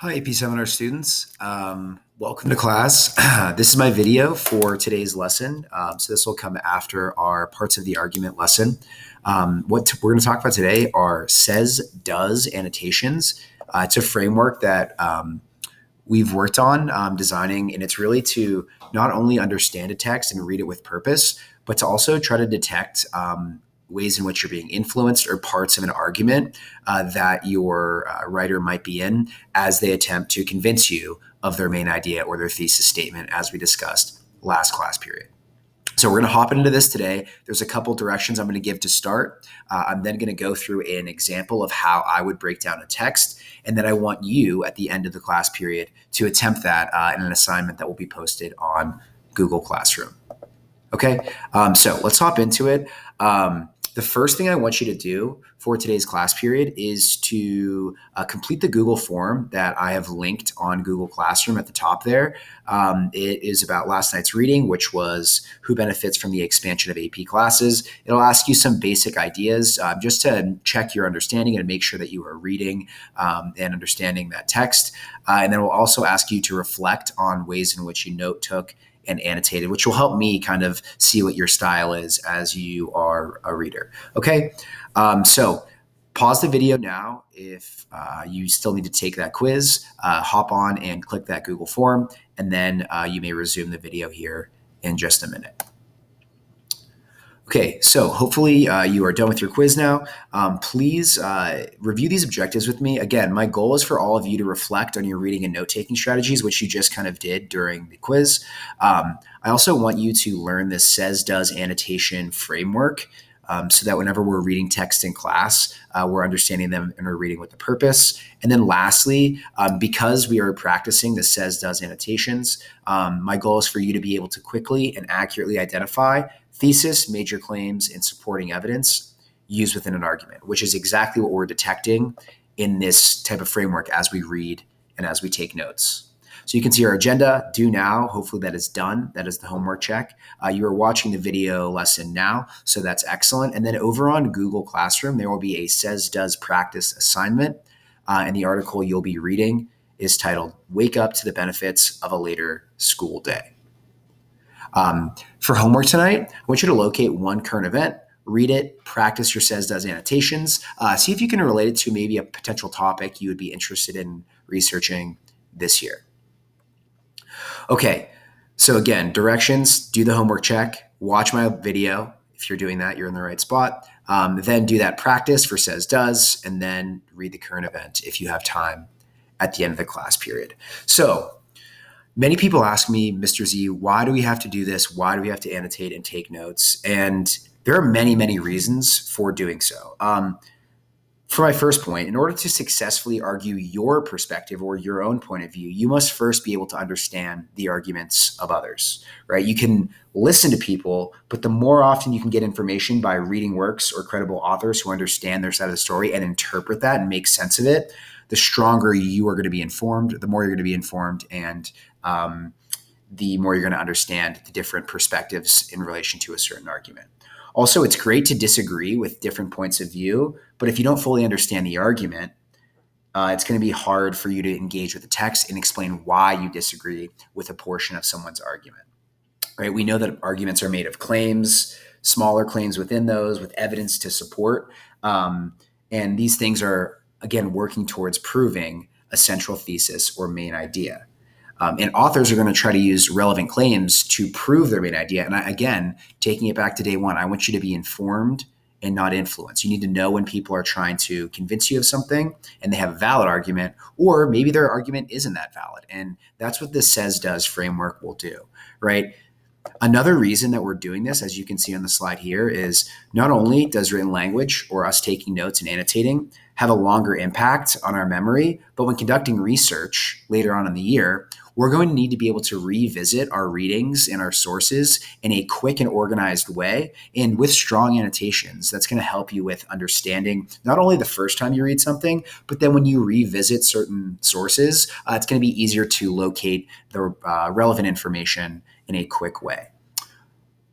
Hi, AP Seminar students. Welcome to class. This is my video for today's lesson. So this will come after our parts of the argument lesson. What we're going to talk about today are says, does annotations. It's a framework that we've worked on designing, and it's really to not only understand a text and read it with purpose, but to also try to detect ways in which you're being influenced or parts of an argument that your writer might be in as they attempt to convince you of their main idea or their thesis statement, as we discussed last class period. So we're going to hop into this today. There's a couple directions I'm going to give to start. I'm then going to go through an example of how I would break down a text. And then I want you at the end of the class period to attempt that in an assignment that will be posted on Google Classroom. Okay, so let's hop into it. The first thing I want you to do for today's class period is to complete the Google form that I have linked on Google Classroom at the top there. It is about last night's reading, which was who benefits from the expansion of AP classes. It'll ask you some basic ideas just to check your understanding and make sure that you are reading and understanding that text. And then it will also ask you to reflect on ways in which you note took and annotated, which will help me kind of see what your style is as you are a reader. Okay, so pause the video now if you still need to take that quiz. Hop on and click that Google form, and then you may resume the video here in just a minute. Okay, so hopefully you are done with your quiz now. Please review these objectives with me. Again, my goal is for all of you to reflect on your reading and note-taking strategies, which you just kind of did during the quiz. I also want you to learn this says, does annotation framework so that whenever we're reading text in class, we're understanding them and we're reading with a purpose. And then lastly, because we are practicing the says, does annotations, my goal is for you to be able to quickly and accurately identify thesis, major claims, and supporting evidence used within an argument, which is exactly what we're detecting in this type of framework as we read and as we take notes. So you can see our agenda, do now. Hopefully that is done. That is the homework check. You are watching the video lesson now, so that's excellent. And then over on Google Classroom, there will be a says, does practice assignment. And the article you'll be reading is titled, Wake Up to the Benefits of a Later School Day. For homework tonight, I want you to locate one current event, read it, practice your says, does annotations, see if you can relate it to maybe a potential topic you would be interested in researching this year. Okay, so again, directions, do the homework check, watch my video. If you're doing that, you're in the right spot. Then do that practice for says, does, and then read the current event if you have time at the end of the class period. So many people ask me, Mr. Z, why do we have to do this? Why do we have to annotate and take notes? And there are many, many reasons for doing so. For my first point, in order to successfully argue your perspective or your own point of view, you must first be able to understand the arguments of others, right? You can listen to people, but the more often you can get information by reading works or credible authors who understand their side of the story and interpret that and make sense of it, the stronger you are going to be informed, the more you're going to be informed, and the more you're going to understand the different perspectives in relation to a certain argument. Also, it's great to disagree with different points of view, but if you don't fully understand the argument, it's going to be hard for you to engage with the text and explain why you disagree with a portion of someone's argument. Right? We know that arguments are made of claims, smaller claims within those, with evidence to support, and these things are, again, working towards proving a central thesis or main idea. And authors are going to try to use relevant claims to prove their main idea. And again, taking it back to day one, I want you to be informed and not influenced. You need to know when people are trying to convince you of something and they have a valid argument, or maybe their argument isn't that valid. And that's what this says, does framework will do, right? Another reason that we're doing this, as you can see on the slide here, is not only does written language or us taking notes and annotating have a longer impact on our memory, but when conducting research later on in the year, we're going to need to be able to revisit our readings and our sources in a quick and organized way and with strong annotations. That's going to help you with understanding not only the first time you read something, but then when you revisit certain sources, it's going to be easier to locate the relevant information in a quick way.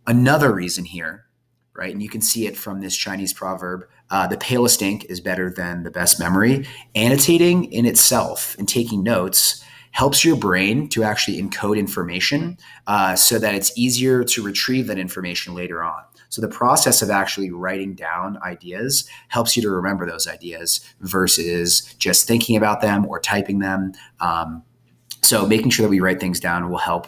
Another reason here, right, and you can see it from this Chinese proverb, The palest ink is better than the best memory. Annotating in itself and taking notes helps your brain to actually encode information so that it's easier to retrieve that information later on. So the process of actually writing down ideas helps you to remember those ideas versus just thinking about them or typing them. So making sure that we write things down will help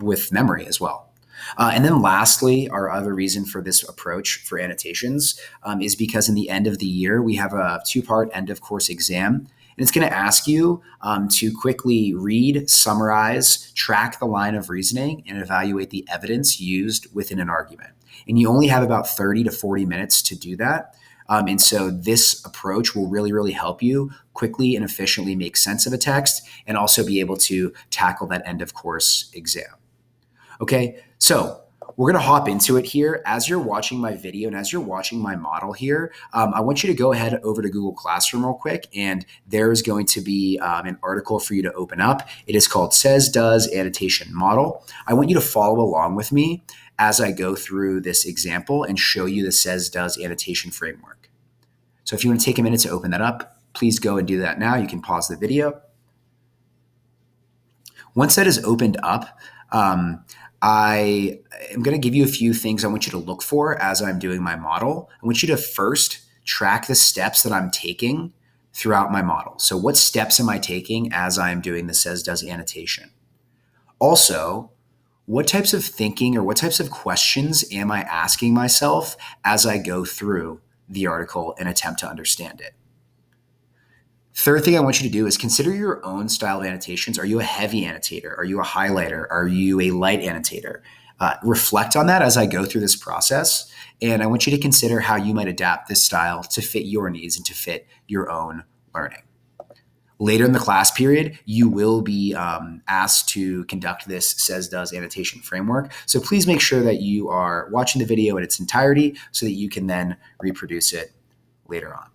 with memory as well. And then lastly, our other reason for this approach for annotations is because in the end of the year, we have a two-part end of course exam. And it's going to ask you to quickly read, summarize, track the line of reasoning, and evaluate the evidence used within an argument. And you only have about 30 to 40 minutes to do that. And so this approach will really, really help you quickly and efficiently make sense of a text and also be able to tackle that end of course exam. Okay, so we're going to hop into it here. As you're watching my video and as you're watching my model here, I want you to go ahead over to Google Classroom real quick, and there's going to be an article for you to open up. It is called Says Does Annotation Model. I want you to follow along with me as I go through this example and show you the Says Does Annotation Framework. So if you want to take a minute to open that up, please go and do that now. You can pause the video. Once that is opened up, I am going to give you a few things I want you to look for as I'm doing my model. I want you to first track the steps that I'm taking throughout my model. So what steps am I taking as I'm doing the Says Does annotation? Also, what types of thinking or what types of questions am I asking myself as I go through the article and attempt to understand it? Third thing I want you to do is consider your own style of annotations. Are you a heavy annotator? Are you a highlighter? Are you a light annotator? Reflect on that as I go through this process. And I want you to consider how you might adapt this style to fit your needs and to fit your own learning. Later in the class period, you will be asked to conduct this Says Does annotation framework. So please make sure that you are watching the video in its entirety so that you can then reproduce it later on.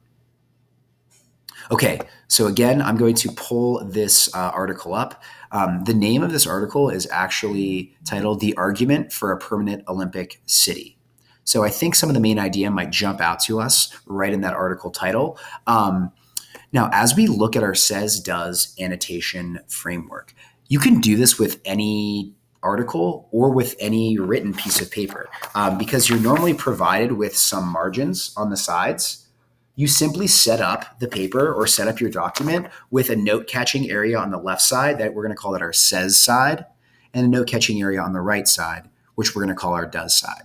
Okay, so again, I'm going to pull this article up. The name of this article is actually titled The Argument for a Permanent Olympic City. So I think some of the main idea might jump out to us right in that article title. Now, as we look at our Says Does annotation framework, you can do this with any article or with any written piece of paper because you're normally provided with some margins on the sides. You simply set up the paper or set up your document with a note catching area on the left side that we're going to call it our Says side, and a note catching area on the right side, which we're going to call our Does side.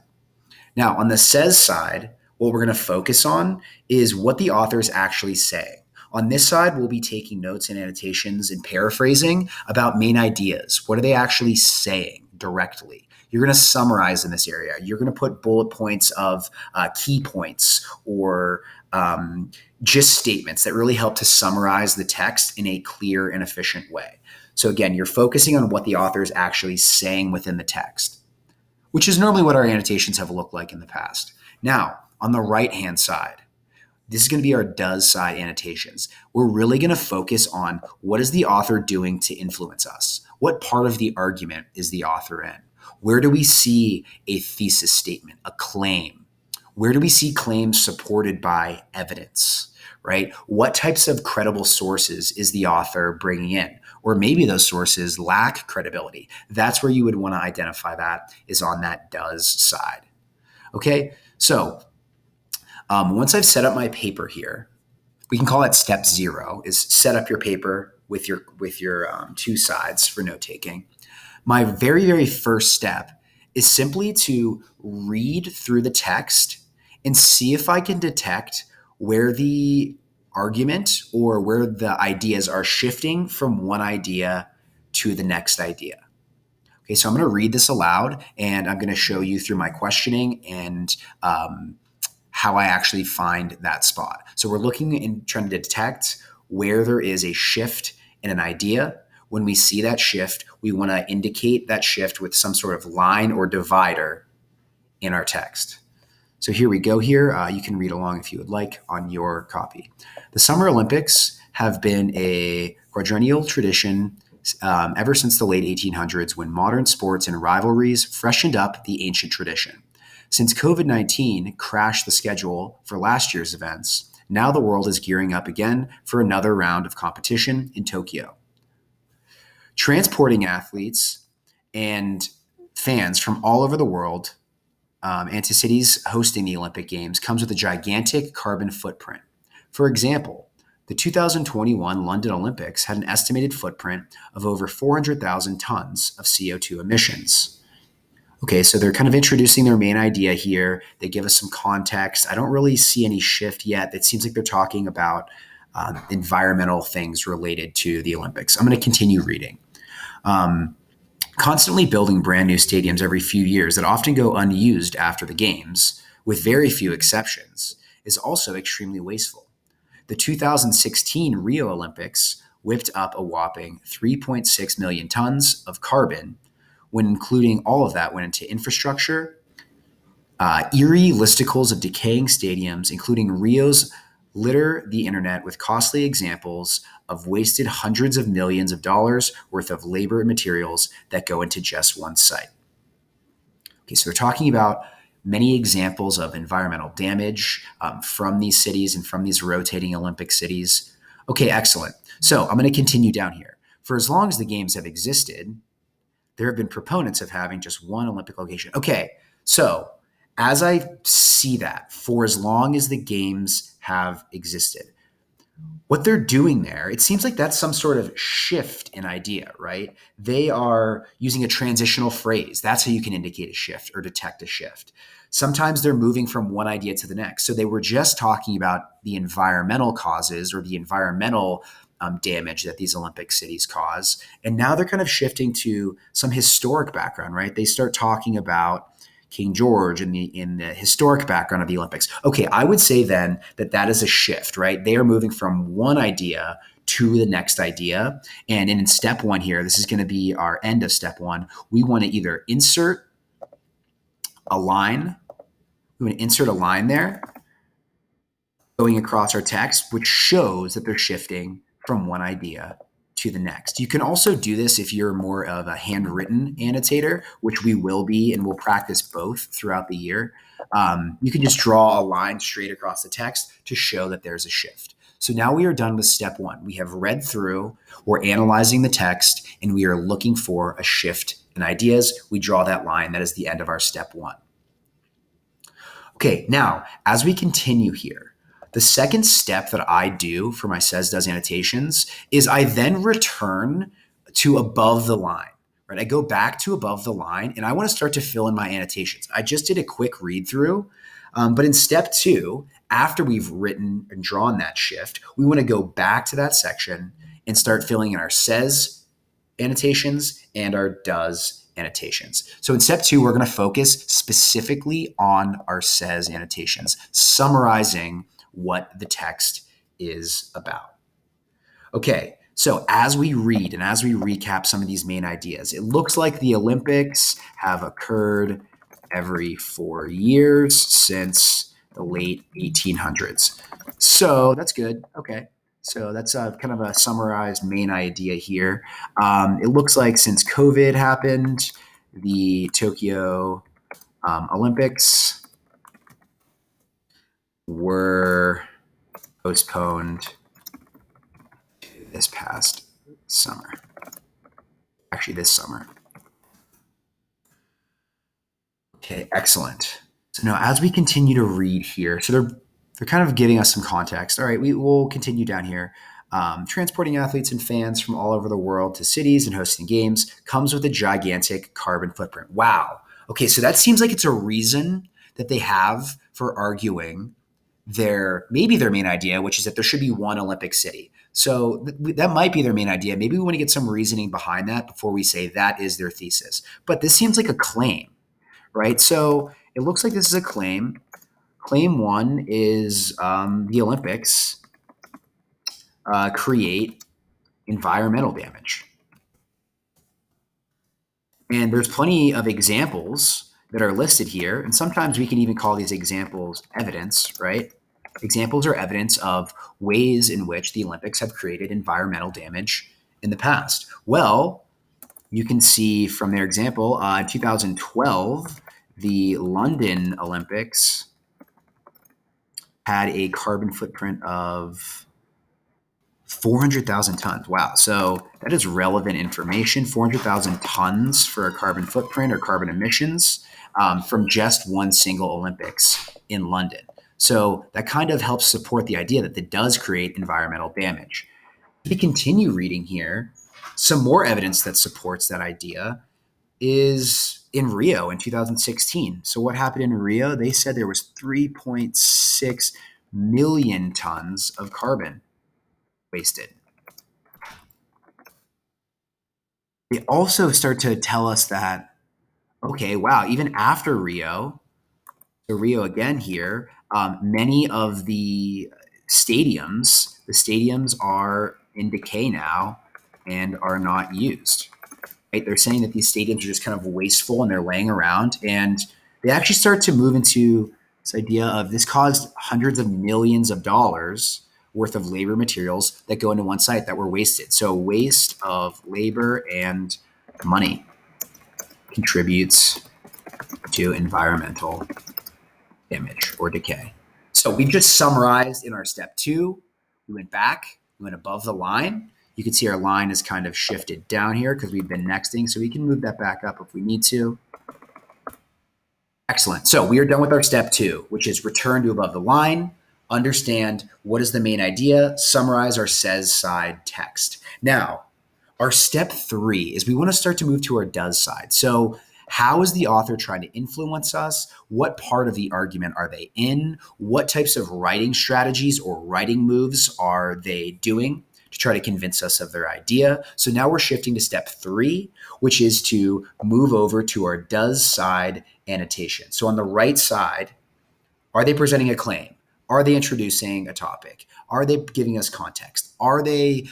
Now, on the Says side, what we're going to focus on is what the author is actually saying. On this side, we'll be taking notes and annotations and paraphrasing about main ideas. What are they actually saying directly? You're going to summarize in this area. You're going to put bullet points of key points or just statements that really help to summarize the text in a clear and efficient way. So again, you're focusing on what the author is actually saying within the text, which is normally what our annotations have looked like in the past. Now, on the right-hand side, this is going to be our Does side annotations. We're really going to focus on what is the author doing to influence us? What part of the argument is the author in? Where do we see a thesis statement, a claim? Where do we see claims supported by evidence, right? What types of credible sources is the author bringing in? Or maybe those sources lack credibility. That's where you would want to identify that is on that Does side. Okay, so once I've set up my paper here, we can call that step 0 is set up your paper with your two sides for note taking. My very, very first step is simply to read through the text and see if I can detect where the argument or where the ideas are shifting from one idea to the next idea. Okay, so I'm going to read this aloud and I'm going to show you through my questioning and how I actually find that spot. So we're looking and trying to detect where there is a shift in an idea. When we see that shift, we want to indicate that shift with some sort of line or divider in our text. So here we go here. You can read along if you would like on your copy. The Summer Olympics have been a quadrennial tradition ever since the late 1800s when modern sports and rivalries freshened up the ancient tradition. Since COVID-19 crashed the schedule for last year's events, now the world is gearing up again for another round of competition in Tokyo. Transporting athletes and fans from all over the world and to cities hosting the Olympic Games comes with a gigantic carbon footprint. For example, the 2021 London Olympics had an estimated footprint of over 400,000 tons of CO2 emissions. Okay, so they're kind of introducing their main idea here. They give us some context. I don't really see any shift yet. It seems like they're talking about environmental things related to the Olympics. I'm going to continue reading. Constantly building brand new stadiums every few years that often go unused after the games, with very few exceptions, is also extremely wasteful. The 2016 Rio Olympics whipped up a whopping 3.6 million tons of carbon. When including all of that went into infrastructure, eerie listicles of decaying stadiums, including Rio's, litter the internet with costly examples of wasted hundreds of millions of dollars worth of labor and materials that go into just one site. Okay, so they're talking about many examples of environmental damage from these cities and from these rotating Olympic cities. Okay, excellent. So I'm going to continue down here. For as long as the games have existed, there have been proponents of having just one Olympic location. Okay, so as I see that, for as long as the games have existed, what they're doing there, it seems like that's some sort of shift in idea, right? They are using a transitional phrase. That's how you can indicate a shift or detect a shift. Sometimes they're moving from one idea to the next. So they were just talking about the environmental causes or the environmental damage that these Olympic cities cause. And now they're kind of shifting to some historic background, right? They start talking about King George in the historic background of the Olympics. Okay, I would say then that is a shift, right? They are moving from one idea to the next idea. And in step one here, this is going to be our end of step one. We want to either insert a line. We want to insert a line there going across our text, which shows that they're shifting from one idea to the next. You can also do this if you're more of a handwritten annotator, which we will be, and we'll practice both throughout the year. You can just draw a line straight across the text to show that there's a shift. So now we are done with step one. We have read through, we're analyzing the text, and we are looking for a shift in ideas. We draw that line. That is the end of our step one. Okay, now, as we continue here, the second step that I do for my says does annotations is I then return to above the line, right? I go back to above the line and I want to start to fill in my annotations. I just did a quick read through, but in step two, after we've written and drawn that shift, we want to go back to that section and start filling in our says annotations and our does annotations. So in step two, we're going to focus specifically on our says annotations, summarizing what the text is about. Okay, so as we read and as we recap some of these main ideas, it looks like the Olympics have occurred every 4 years since the late 1800s. So that's good. Okay, so that's kind of a summarized main idea here. It looks like since COVID happened, the Tokyo Olympics were postponed to this past summer. Actually, this summer. Okay, excellent. So now as we continue to read here, so they're kind of giving us some context. All right, we will continue down here. Transporting athletes and fans from all over the world to cities and hosting games comes with a gigantic carbon footprint. Wow. Okay, so that seems like it's a reason that they have for arguing maybe their main idea, which is that there should be one Olympic city. So that might be their main idea. Maybe we want to get some reasoning behind that before we say that is their thesis. But this seems like a claim, right? So it looks like this is a claim. Claim one is the Olympics create environmental damage. And there's plenty of examples that are listed here. And sometimes we can even call these examples evidence, right? Examples are evidence of ways in which the Olympics have created environmental damage in the past. Well, you can see from their example, in 2012, the London Olympics had a carbon footprint of 400,000 tons. Wow. So that is relevant information. 400,000 tons for a carbon footprint or carbon emissions from just one single Olympics in London. So that kind of helps support the idea that it does create environmental damage. If we continue reading here, some more evidence that supports that idea is in Rio in 2016. So what happened in Rio? They said there was 3.6 million tons of carbon wasted. They also start to tell us that, okay, wow, even after Rio, so Rio again here, many of the stadiums are in decay now and are not used. Right? They're saying that these stadiums are just kind of wasteful and they're laying around. And they actually start to move into this idea of this caused hundreds of millions of dollars worth of labor materials that go into one site that were wasted. So waste of labor and money contributes to environmental damage or decay. So we just summarized in our step 2. We went back, we went above the line. You can see our line is kind of shifted down here because we've been nexting, so we can move that back up if we need to. Excellent. So we are done with our step 2, which is return to above the line, understand what is the main idea, summarize our says side text. Now, our step 3 is we want to start to move to our does side. So how is the author trying to influence us? What part of the argument are they in? What types of writing strategies or writing moves are they doing to try to convince us of their idea? So now we're shifting to step 3, which is to move over to our does side annotation. So on the right side, are they presenting a claim? Are they introducing a topic? Are they giving us context? Are they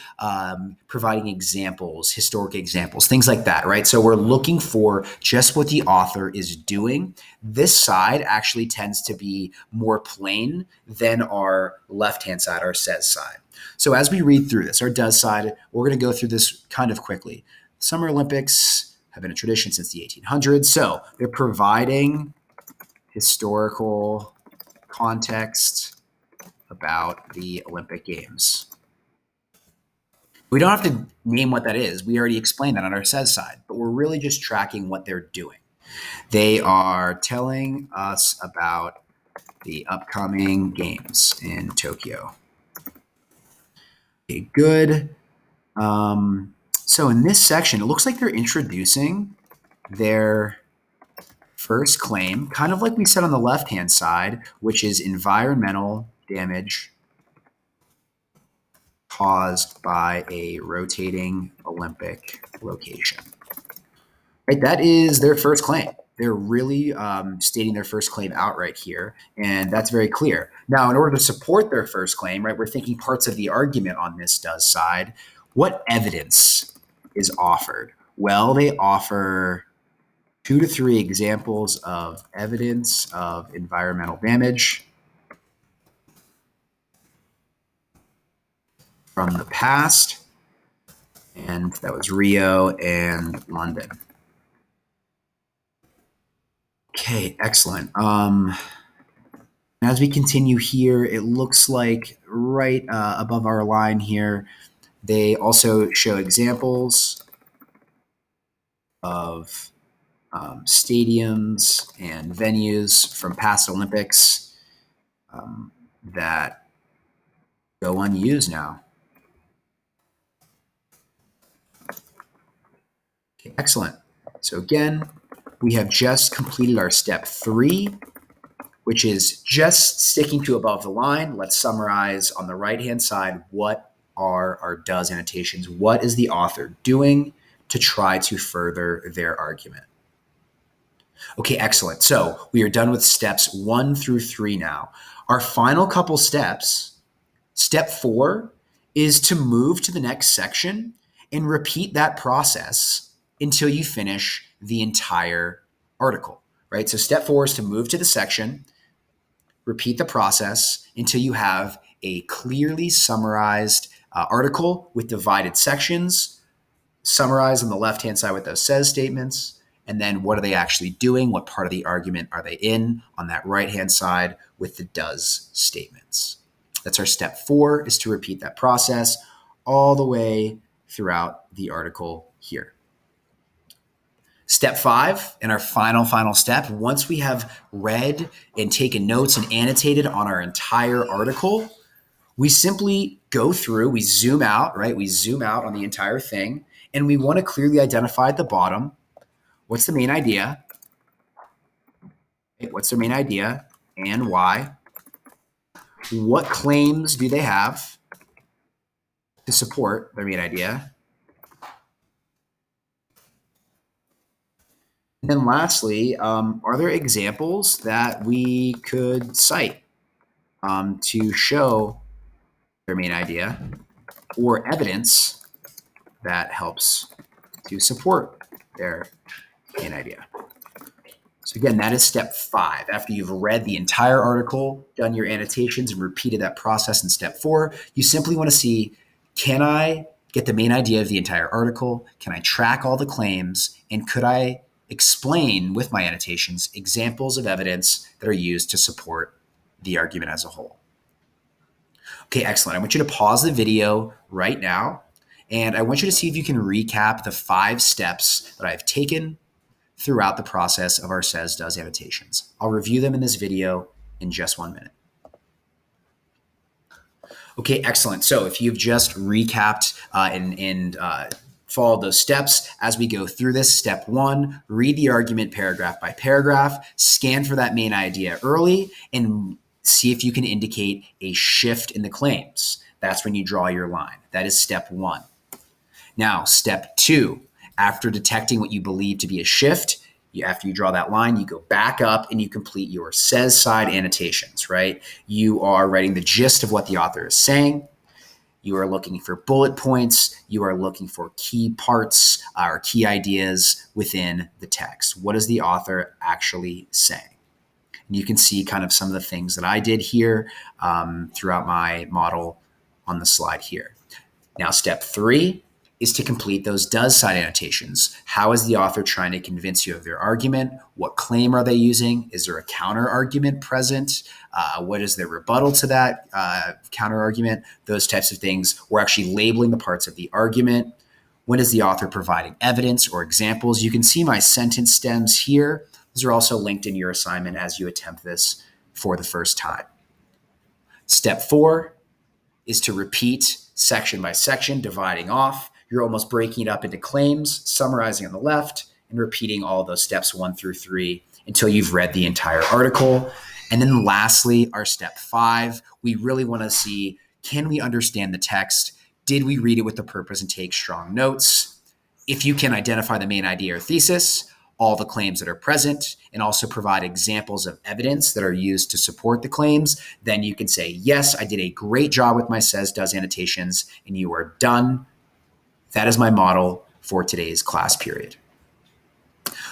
providing examples, historic examples, things like that, right? So we're looking for just what the author is doing. This side actually tends to be more plain than our left-hand side, our says side. So as we read through this, our does side, we're going to go through this kind of quickly. Summer Olympics have been a tradition since the 1800s. So they're providing historical context about the Olympic Games. We don't have to name what that is. We already explained that on our says side, but we're really just tracking what they're doing. They are telling us about the upcoming games in Tokyo. Okay, good. So in this section, it looks like they're introducing their first claim, kind of like we said on the left-hand side, which is environmental damage caused by a rotating Olympic location. Right, that is their first claim. They're really stating their first claim outright here, and that's very clear. Now, in order to support their first claim, right, we're thinking parts of the argument on this does side. What evidence is offered? Well, they offer 2 to 3 examples of evidence of environmental damage from the past, and that was Rio and London. Okay, excellent. As we continue here, it looks like right above our line here, they also show examples of stadiums and venues from past Olympics that go unused now. Okay, excellent. So again, we have just completed our step 3, which is just sticking to above the line. Let's summarize on the right-hand side, what are our does annotations? What is the author doing to try to further their argument? Okay, excellent. So we are done with steps 1 through 3 now. Our final couple steps, step 4, is to move to the next section and repeat that process until you finish the entire article, right? So step 4 is to move to the section, repeat the process until you have a clearly summarized article with divided sections, summarized on the left-hand side with those says statements, And then what are they actually doing? What part of the argument are they in on that right-hand side with the does statements? That's our step 4, is to repeat that process all the way throughout the article here. Step 5, and our final step, once we have read and taken notes and annotated on our entire article, we simply go through, we zoom out, right? We zoom out on the entire thing, and we want to clearly identify at the bottom, what's the main idea? What's their main idea and why? What claims do they have to support their main idea? And then lastly, are there examples that we could cite to show their main idea, or evidence that helps to support their main idea? So again, that is step 5. After you've read the entire article, done your annotations, and repeated that process in step 4, you simply want to see, can I get the main idea of the entire article? Can I track all the claims? And could I explain with my annotations examples of evidence that are used to support the argument as a whole? Okay, excellent. I want you to pause the video right now, and I want you to see if you can recap the 5 steps that I've taken throughout the process of our says does annotations. I'll review them in this video in just 1 minute. Okay, excellent. So if you've just recapped and followed those steps as we go through this, step 1, read the argument paragraph by paragraph, scan for that main idea early, and see if you can indicate a shift in the claims. That's when you draw your line. That is step 1. Now, step 2, after detecting what you believe to be a shift, after you draw that line, you go back up and you complete your says side annotations, right? You are writing the gist of what the author is saying. You are looking for bullet points. You are looking for key parts or key ideas within the text. What is the author actually saying? And you can see kind of some of the things that I did here throughout my model on the slide here. Now, step 3 is to complete those does side annotations. How is the author trying to convince you of their argument? What claim are they using? Is there a counter argument present? What is their rebuttal to that counter argument? Those types of things. We're actually labeling the parts of the argument. When is the author providing evidence or examples? You can see my sentence stems here. Those are also linked in your assignment as you attempt this for the first time. Step 4 is to repeat section by section, dividing off. You're almost breaking it up into claims, summarizing on the left, and repeating all those steps 1 through 3 until you've read the entire article. And then lastly, our step 5, we really want to see, can we understand the text? Did we read it with the purpose and take strong notes? If you can identify the main idea or thesis, all the claims that are present, and also provide examples of evidence that are used to support the claims, then you can say, yes, I did a great job with my says does annotations, and you are done. That is my model for today's class period.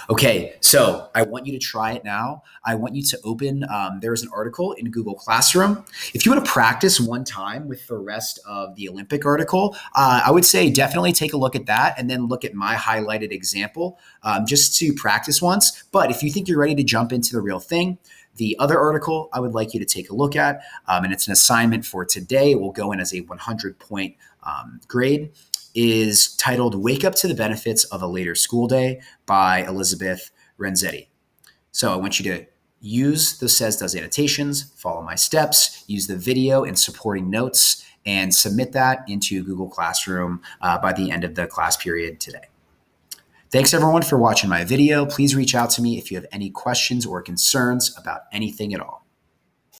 Okay, so I want you to try it now. I want you to open, there's an article in Google Classroom. If you want to practice one time with the rest of the Olympic article, I would say definitely take a look at that and then look at my highlighted example just to practice once. But if you think you're ready to jump into the real thing, the other article I would like you to take a look at, and it's an assignment for today. It will go in as a 100-point grade, is titled Wake Up to the Benefits of a Later School Day by Elizabeth Renzetti. So I want you to use the says does annotations, follow my steps, use the video and supporting notes, and submit that into Google Classroom by the end of the class period today. Thanks everyone for watching my video. Please reach out to me if you have any questions or concerns about anything at all.